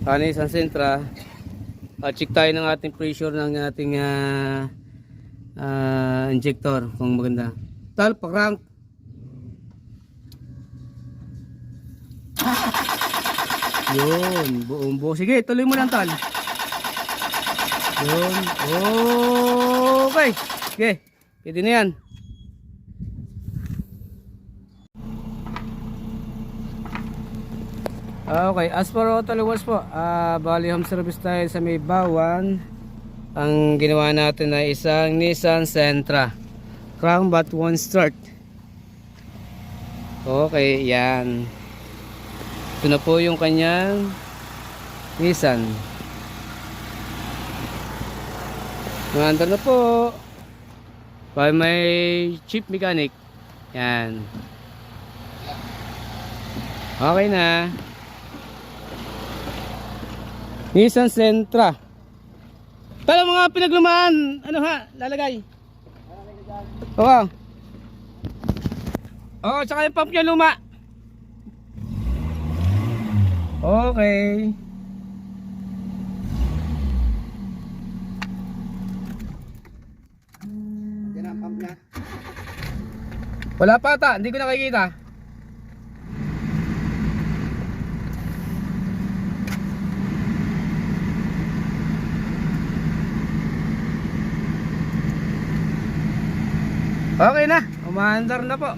Nissan Sentra. Check tayo ng ating pressure ng ating injector kung maganda. Tal, pa-crank. Yun, buong buo. Sige, tuloy mo lang, Tal. Yun. Okay. Sige, pwede na yan. Okay, as for auto rewards po, bali home service tayo sa may Bawan. Ang ginawa natin ay isang Nissan Sentra, crank but one start. Okay, yan. Ito na po yung kanyang Nissan. Maandar na po. By may chief mechanic. Yan. Okay na. Nissan Sentra. Tala mga pinaglumaan, ano ha, lalagay. Oo. Oo, tsaka yung pump niya luma. Okay. Yan ang pump niya. Wala pa ata, hindi ko nakikita. Okay na, umaandar na po.